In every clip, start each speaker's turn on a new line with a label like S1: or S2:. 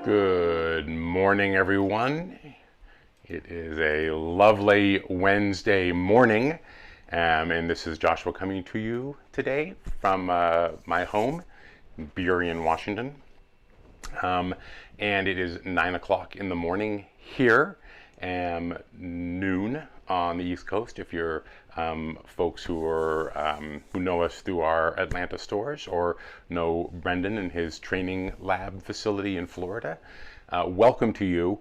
S1: Good morning, everyone. It is a lovely Wednesday morning, and this is Joshua coming to you today from my home, Burien, Washington. And it is 9 o'clock in the morning here, noon on the East Coast. If you're folks who know us through our Atlanta stores or know Brendan and his training lab facility in Florida, welcome to you.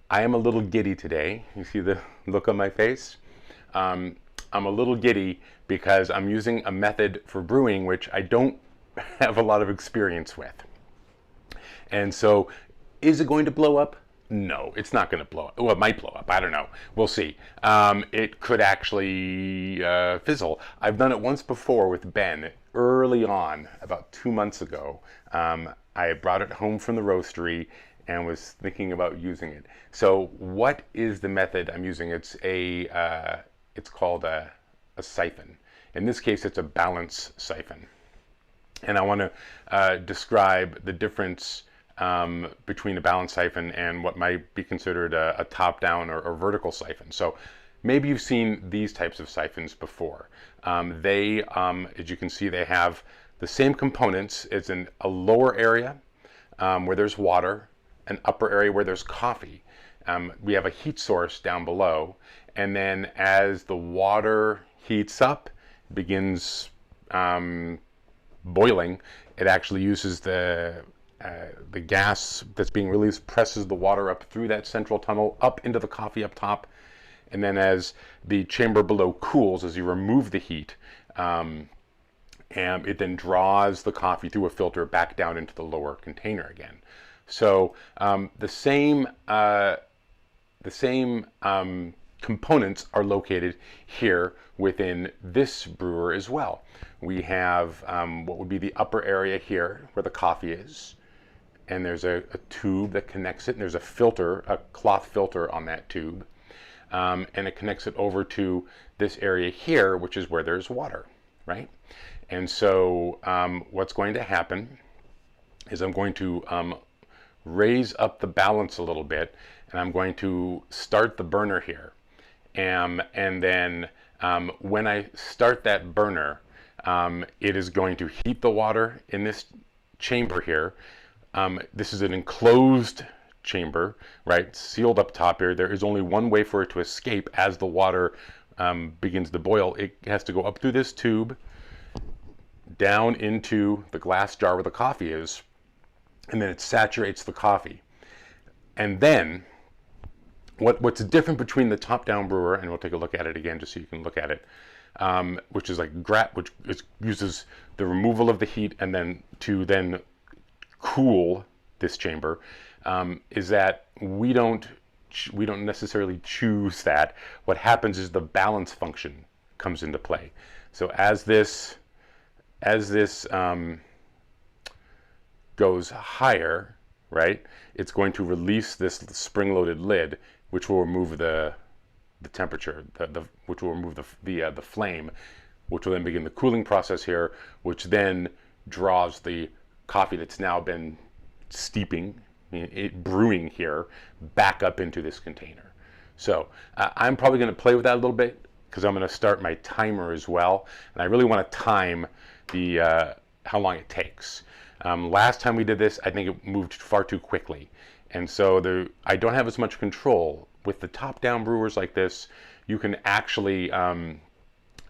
S1: I am a little giddy today. You see the look on my face? I'm a little giddy because I'm using a method for brewing which I don't have a lot of experience with. And so, is it going to blow up? No, it's not going to blow up. Well, it might blow up. I don't know. We'll see. It could actually fizzle. I've done it once before with Ben early on, about 2 months ago. I brought it home from the roastery and was thinking about using it. So, what is the method I'm using? It's called a siphon. In this case, it's a balance siphon. And I want to describe the difference between a balance siphon and what might be considered a top-down or vertical siphon. So maybe you've seen these types of siphons before. As you can see, they have the same components. It's in a lower area where there's water, an upper area where there's coffee. We have a heat source down below, and then as the water heats up, begins boiling, it actually uses the gas that's being released, presses the water up through that central tunnel, up into the coffee up top, and then as the chamber below cools, as you remove the heat, and it then draws the coffee through a filter back down into the lower container again. So the same components are located here within this brewer as well. We have what would be the upper area here where the coffee is, and there's a tube that connects it, and there's a filter, a cloth filter on that tube, and it connects it over to this area here, which is where there's water, right? And so what's going to happen is I'm going to raise up the balance a little bit, and I'm going to start the burner here. And then when I start that burner, it is going to heat the water in this chamber here. This is an enclosed chamber, right? Sealed up top here. There is only one way for it to escape as the water begins to boil. It has to go up through this tube, down into the glass jar where the coffee is, and then it saturates the coffee. And then what's different between the top-down brewer, and we'll take a look at it again just so you can look at it, which is like uses the removal of the heat and then to cool this chamber, is that we don't necessarily choose that. What happens is the balance function comes into play. So as this goes higher, right, it's going to release this spring-loaded lid, which will remove the temperature, which will remove the flame, which will then begin the cooling process here, which then draws the coffee that's now been steeping, brewing here, back up into this container. So I'm probably going to play with that a little bit because I'm going to start my timer as well, and I really want to time how long it takes. Last time we did this, I think it moved far too quickly. And so I don't have as much control. With the top-down brewers like this, you can actually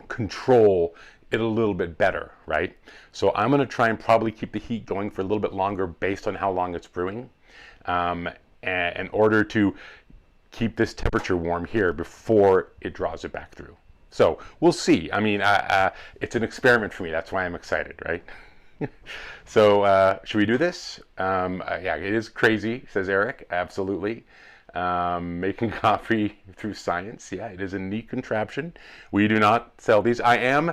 S1: control it a little bit better, right? So I'm going to try and probably keep the heat going for a little bit longer based on how long it's brewing, in order to keep this temperature warm here before it draws it back through. So we'll see. I mean, it's an experiment for me. That's why I'm excited, right? So should we do this? Yeah, it is crazy, says Eric. Absolutely. Making coffee through science. Yeah, it is a neat contraption. We do not sell these. I am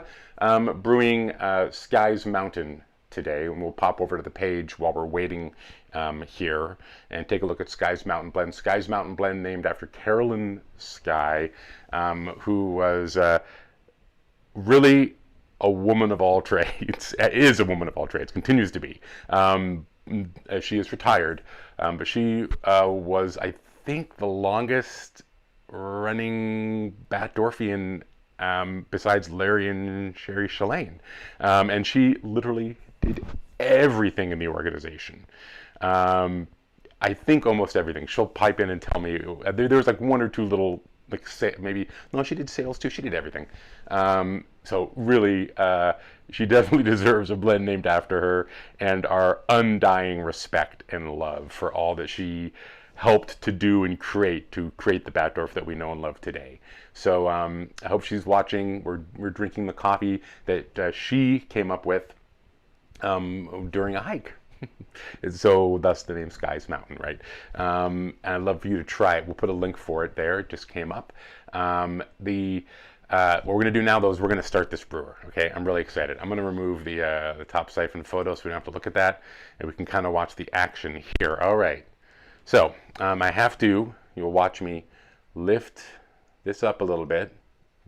S1: brewing Sky's Mountain today, and we'll pop over to the page while we're waiting here and take a look at Sky's Mountain Blend. Sky's Mountain Blend named after Carolyn Sky, who was really a woman of all trades, is a woman of all trades, continues to be. she is retired, but she was, I think, the longest running Batdorfian besides Larry and Sherry Shalane. And she literally did everything in the organization. I think almost everything. She'll pipe in and tell me. There was like one or two little, like, maybe, no, she did sales too. She did everything. So really, she definitely deserves a blend named after her, and our undying respect and love for all that she helped to do and create to create the Batdorf that we know and love today. So I hope she's watching. We're drinking the coffee that she came up with during a hike. So thus the name Sky's Mountain, right? And I'd love for you to try it. We'll put a link for it there. It just came up. What we're going to do now, though, is we're going to start this brewer. Okay, I'm really excited. I'm going to remove the top siphon photo so we don't have to look at that, and we can kind of watch the action here. All right. So I have to. You'll watch me lift this up a little bit,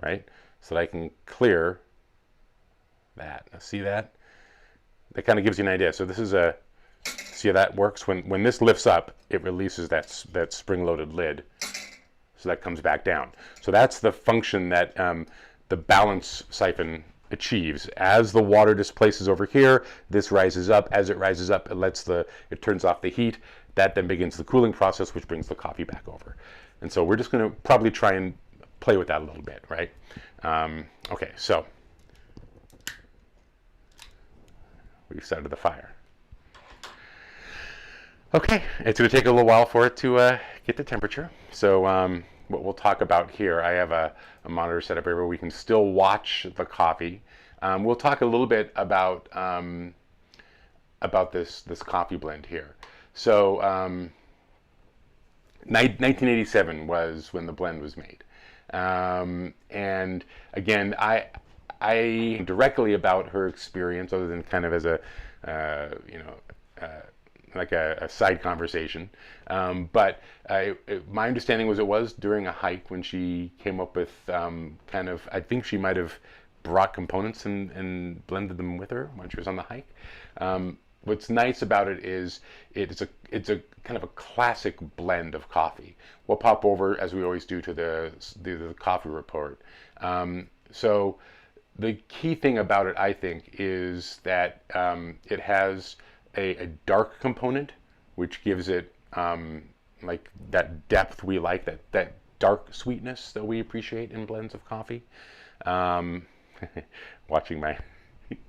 S1: right, so that I can clear that. Now, see that? That kind of gives you an idea. So this is a. See how that works? When this lifts up, it releases that spring-loaded lid, so that comes back down. So that's the function that the balance siphon achieves. As the water displaces over here, this rises up. As it rises up, it turns off the heat. That then begins the cooling process, which brings the coffee back over. And so we're just going to probably try and play with that a little bit, right? Okay, so we've started the fire. Okay, it's going to take a little while for it to get the temperature. So what we'll talk about here, I have a monitor set up here where we can still watch the coffee. We'll talk a little bit about this coffee blend here. So 1987 was when the blend was made. And again, I directly about her experience, other than kind of as a, like a side conversation. But my understanding was it was during a hike when she came up with kind of, I think she might have brought components and blended them with her when she was on the hike. What's nice about it is it's a kind of a classic blend of coffee. We'll pop over, as we always do, to the coffee report. So the key thing about it, I think, is that it has a dark component, which gives it like that depth we like, that dark sweetness that we appreciate in blends of coffee.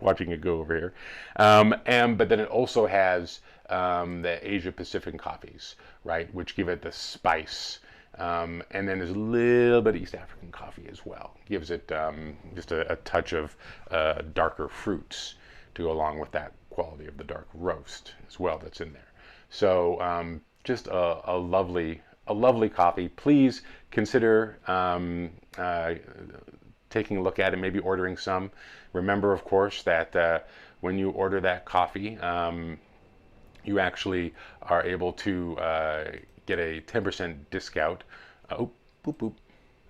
S1: Watching it go over here. But then it also has the Asia Pacific coffees, right, which give it the spice. And then there's a little bit of East African coffee as well. Gives it just a touch of darker fruits to go along with that quality of the dark roast as well that's in there. So just a lovely coffee. Please consider taking a look at it, maybe ordering some. Remember, of course, that when you order that coffee, you actually are able to get a 10% discount. Oh, boop, boop.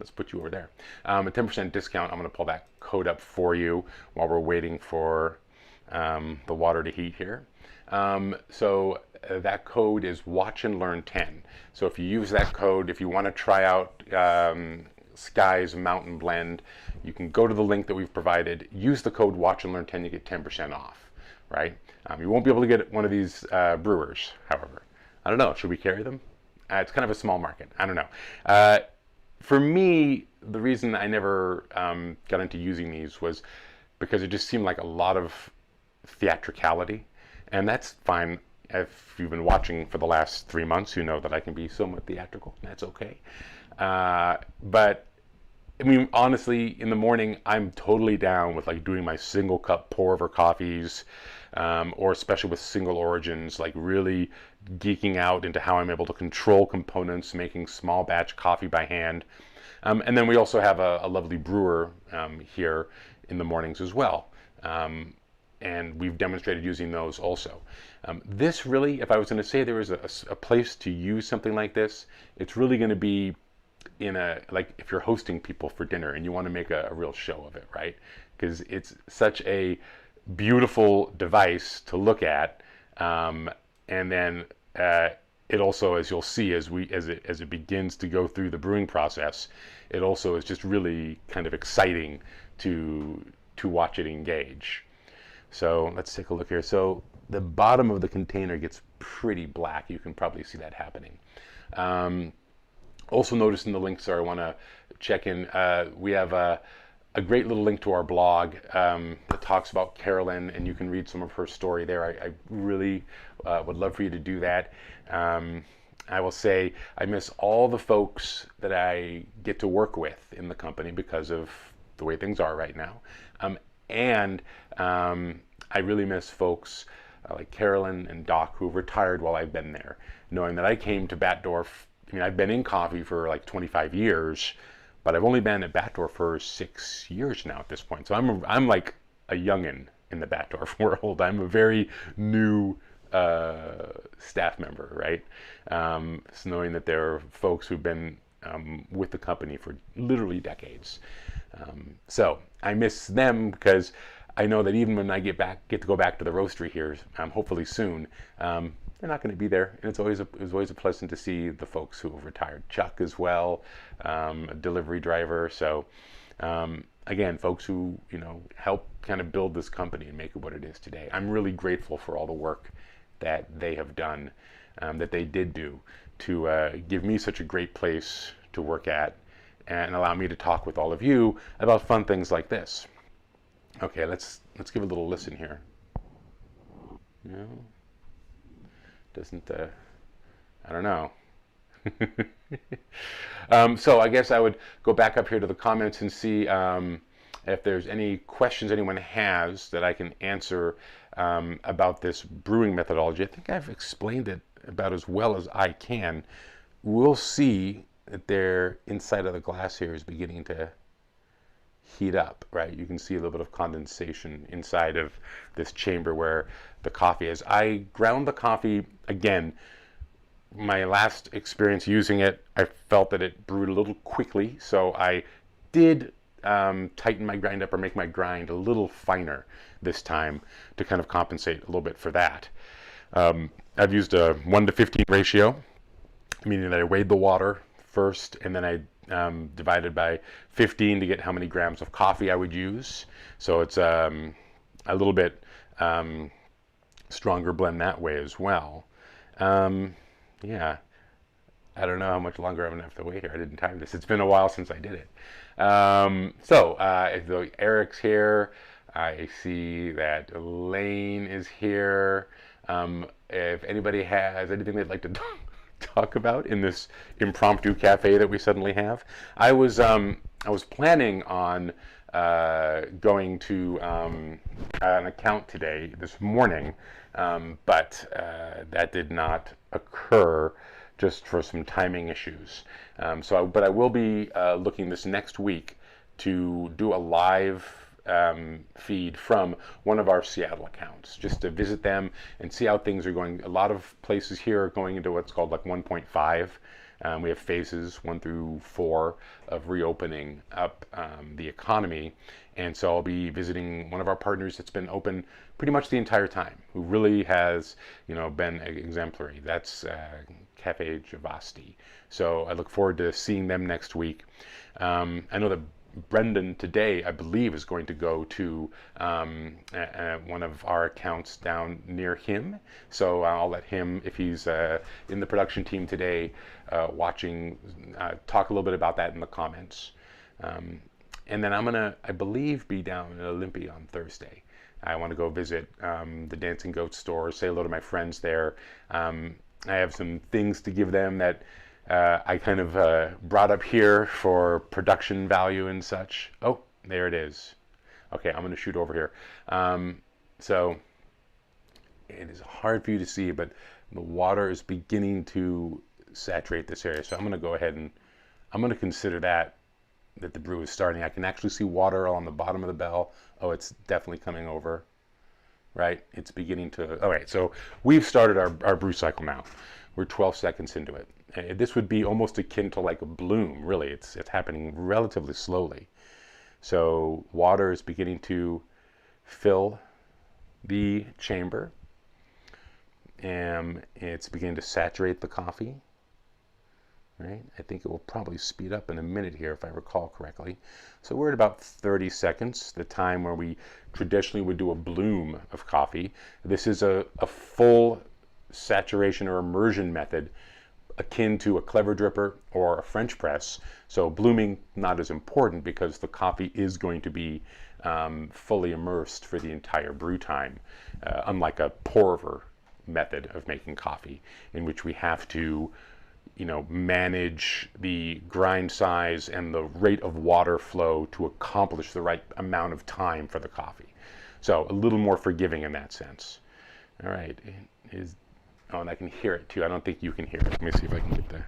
S1: Let's put you over there. A 10% discount. I'm going to pull that code up for you while we're waiting for the water to heat here. So that code is Watch and Learn 10. So if you use that code, if you want to try out Sky's Mountain Blend, you can go to the link that we've provided, use the code Watch and Learn 10, you get 10% off, right? You won't be able to get one of these brewers, however. I don't know, should we carry them? It's kind of a small market, I don't know. For me, the reason I never got into using these was because it just seemed like a lot of theatricality, and that's fine. If you've been watching for the last 3 months, you know that I can be somewhat theatrical. That's okay. But I mean, honestly, in the morning, I'm totally down with like doing my single cup pour over coffees, or especially with single origins, like really geeking out into how I'm able to control components, making small batch coffee by hand. And then we also have a lovely brewer here in the mornings as well. And we've demonstrated using those also. This really, if I was going to say there was a place to use something like this, it's really going to be like if you're hosting people for dinner and you want to make a real show of it, right? Because it's such a beautiful device to look at, and then it also, as you'll see, as it begins to go through the brewing process, it also is just really kind of exciting to watch it engage. So let's take a look here. So the bottom of the container gets pretty black. You can probably see that happening. Also notice in the links there, I want to check in, we have a great little link to our blog that talks about Carolyn, and you can read some of her story there. I really would love for you to do that. I will say I miss all the folks that I get to work with in the company because of the way things are right now. And I really miss folks like Carolyn and Doc who've retired while I've been there, knowing that I came to Batdorf. I mean, I've been in coffee for like 25 years, but I've only been at Batdorf for 6 years now at this point. So I'm like a youngin in the Batdorf world. I'm a very new staff member, right? So knowing that there are folks who've been with the company for literally decades. So I miss them because I know that even when I get to go back to the roastery here, hopefully soon, they're not going to be there, and it was always a pleasant to see the folks who have retired. Chuck as well, a delivery driver. So again, folks who help kind of build this company and make it what it is today. I'm really grateful for all the work that they have done, that they did do to give me such a great place to work at and allow me to talk with all of you about fun things like this. Okay, let's give a little listen here. No, doesn't I don't know. So I guess I would go back up here to the comments and see if there's any questions anyone has that I can answer about this brewing methodology. I think I've explained it about as well as I can. We'll see that their inside of the glass here is beginning to heat up, right? You can see a little bit of condensation inside of this chamber where the coffee is. I ground the coffee, again, my last experience using it, I felt that it brewed a little quickly, so I did tighten my grind up or make my grind a little finer this time to kind of compensate a little bit for that. I've used a 1:15 ratio, meaning that I weighed the water first and then I divided by 15 to get how many grams of coffee I would use. So it's a little bit stronger blend that way as well. Yeah, I don't know how much longer I'm gonna have to wait here. I didn't time this. It's been a while since I did it. So Eric's here. I see that Elaine is here. If anybody has anything they'd like to talk about in this impromptu cafe that we suddenly have, I was planning on going to an account today this morning, but that did not occur just for some timing issues. But I will be looking this next week to do a live feed from one of our Seattle accounts, just to visit them and see how things are going. A lot of places here are going into what's called like 1.5. We have phases 1 through 4 of reopening up the economy, and so I'll be visiting one of our partners that's been open pretty much the entire time, who really has been exemplary. That's Cafe Javasti. So I look forward to seeing them next week. I know that Brendan today, I believe, is going to go to one of our accounts down near him. So I'll let him, if he's in the production team today, watching, talk a little bit about that in the comments. And then I'm gonna, I believe, be down in Olympia on Thursday. I want to go visit the Dancing Goat store, say hello to my friends there. I have some things to give them that I kind of brought up here for production value and such. Oh, there it is. Okay, I'm going to shoot over here. So it is hard for you to see, but the water is beginning to saturate this area. So I'm going to go ahead and I'm going to consider that the brew is starting. I can actually see water on the bottom of the bell. Oh, it's definitely coming over. Right? It's beginning to. All right, so we've started our brew cycle now. We're 12 seconds into it. This would be almost akin to like a bloom, really. It's happening relatively slowly. So water is beginning to fill the chamber. it's beginning to saturate the coffee. Right? I think it will probably speed up in a minute here if I recall correctly. So we're at about 30 seconds, the time where we traditionally would do a bloom of coffee. This is a full saturation or immersion method akin to a clever dripper or a French press. So blooming not as important because the coffee is going to be fully immersed for the entire brew time, unlike a pour over method of making coffee in which we have to manage the grind size and the rate of water flow to accomplish the right amount of time for the coffee. So a little more forgiving in that sense. All right. Oh, and I can hear it too. I don't think you can hear it. Let me see if I can get there.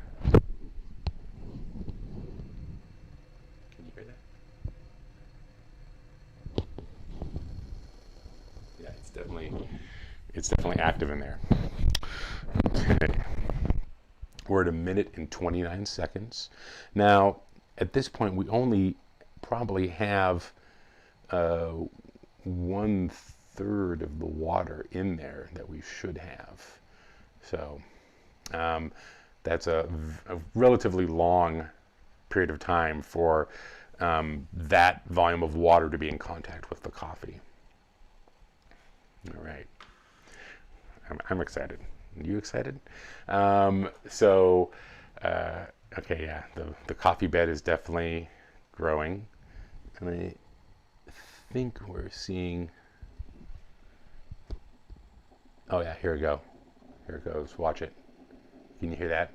S1: Can you hear that? Yeah, it's definitely active in there. Okay. We're at 1 minute and 29 seconds. Now, at this point, we only probably have 1/3 of the water in there that we should have. So that's a relatively long period of time for that volume of water to be in contact with the coffee. All right. I'm excited. Are you excited? Okay, yeah, the coffee bed is definitely growing. And I think we're seeing, oh yeah, here we go. Here it goes, watch it. Can you hear that?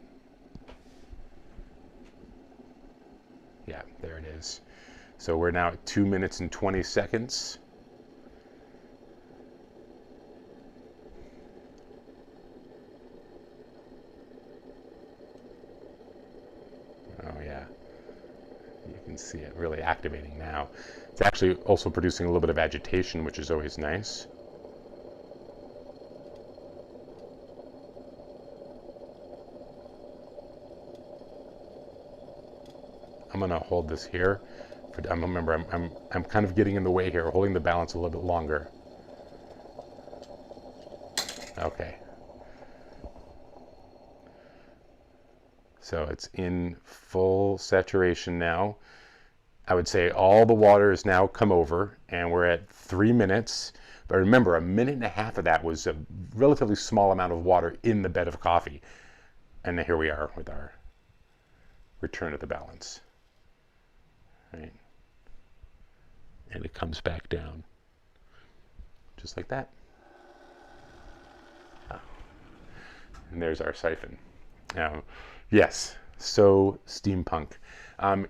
S1: Yeah, there it is. So we're now at 2 minutes and 20 seconds. Oh yeah, you can see it really activating now. It's actually also producing a little bit of agitation, which is always nice. I'm gonna hold this here. Remember, I'm kind of getting in the way here, holding the balance a little bit longer. Okay. So it's in full saturation now. I would say all the water has now come over, and we're at 3 minutes. But remember, 1.5 minutes of that was a relatively small amount of water in the bed of coffee. And here we are with our return to the balance. Right? And it comes back down. Just like that. Oh. And there's our siphon. Yes, so steampunk.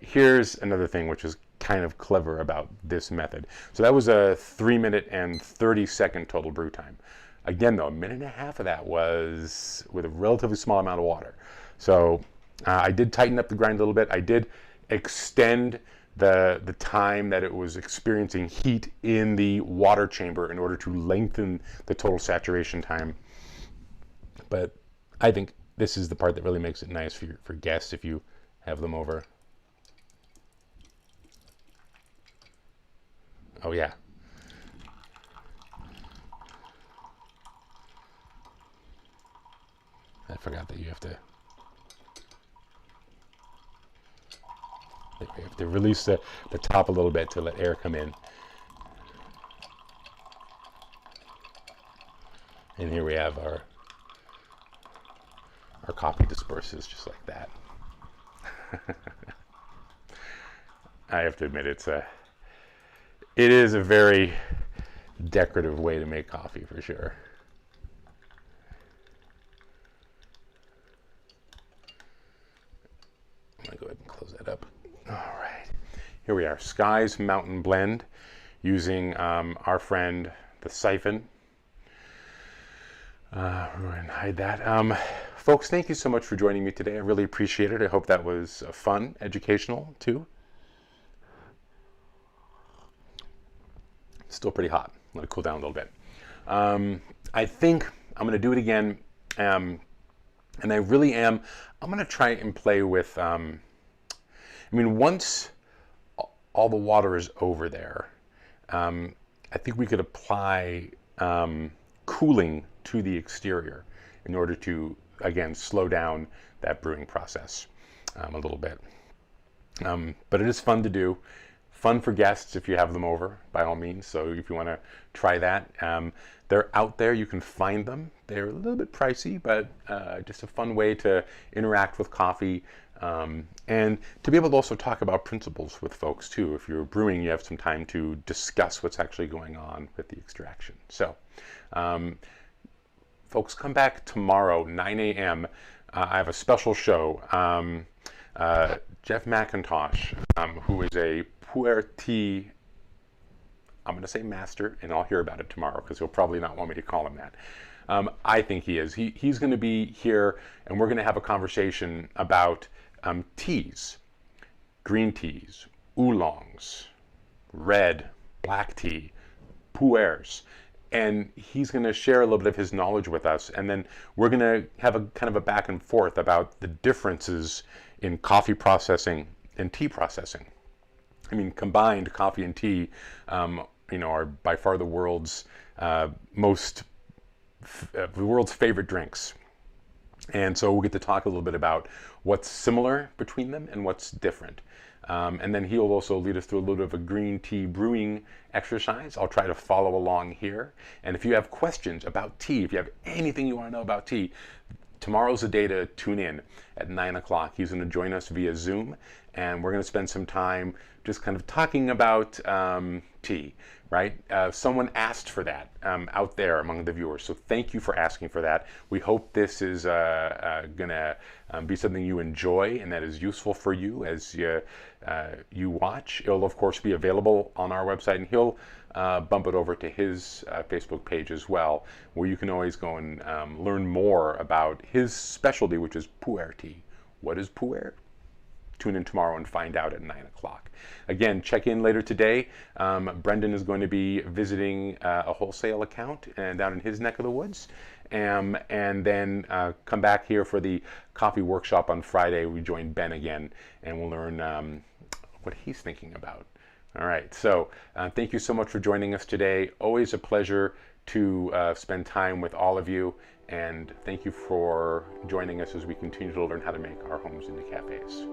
S1: Here's another thing which is kind of clever about this method. So that was a 3 minute and 30 second total brew time. Again though, 1.5 minutes of that was with a relatively small amount of water. So I did tighten up the grind a little bit. I did extend the time that it was experiencing heat in the water chamber in order to lengthen the total saturation time. But I think this is the part that really makes it nice for guests if you have them over. Oh yeah. I forgot that you have to release the top a little bit to let air come in. And here we have our coffee disperses just like that. I have to admit, it is a very decorative way to make coffee for sure. I'm gonna go ahead and close that up. All right, here we are, Sky's Mountain Blend, using our friend the Siphon. We're going to hide that. Folks, thank you so much for joining me today. I really appreciate it. I hope that was fun, educational too. Still pretty hot. Let it cool down a little bit. I think I'm going to do it again. And I really am. I'm going to try and play with, once all the water is over there, I think we could apply cooling to the exterior. in order to, again, slow down that brewing process a little bit. But it is fun to do. Fun for guests if you have them over, by all means. So if you want to try that, they're out there. You can find them. They're a little bit pricey, but just a fun way to interact with coffee, and to be able to also talk about principles with folks too. If you're brewing, you have some time to discuss what's actually going on with the extraction. So, folks, come back tomorrow, 9 a.m. I have a special show. Jeff McIntosh, who is a puer tea, I'm going to say master, and I'll hear about it tomorrow because he'll probably not want me to call him that. I think he is. He's going to be here, and we're going to have a conversation about teas, green teas, oolongs, red, black tea, puers. And he's going to share a little bit of his knowledge with us. And then we're going to have a kind of a back and forth about the differences in coffee processing and tea processing. I mean, combined coffee and tea, are by far the world's favorite drinks. And so we'll get to talk a little bit about what's similar between them and what's different. And then he'll also lead us through a little bit of a green tea brewing exercise. I'll try to follow along here. And if you have questions about tea, if you have anything you want to know about tea, tomorrow's the day to tune in at 9 o'clock. He's going to join us via Zoom, and we're going to spend some time just kind of talking about tea, right? Someone asked for that out there among the viewers, so thank you for asking for that. We hope this is going to be something you enjoy and that is useful for you as you watch. It'll, of course, be available on our website, and he'll bump it over to his Facebook page as well, where you can always go and learn more about his specialty, which is puer tea. What is puer? Tune in tomorrow and find out at 9 o'clock. Again, check in later today. Brendan is going to be visiting a wholesale account down in his neck of the woods. And then come back here for the coffee workshop on Friday. We join Ben again, and we'll learn what he's thinking about. All right, so thank you so much for joining us today. Always a pleasure to spend time with all of you, and thank you for joining us as we continue to learn how to make our homes into cafes.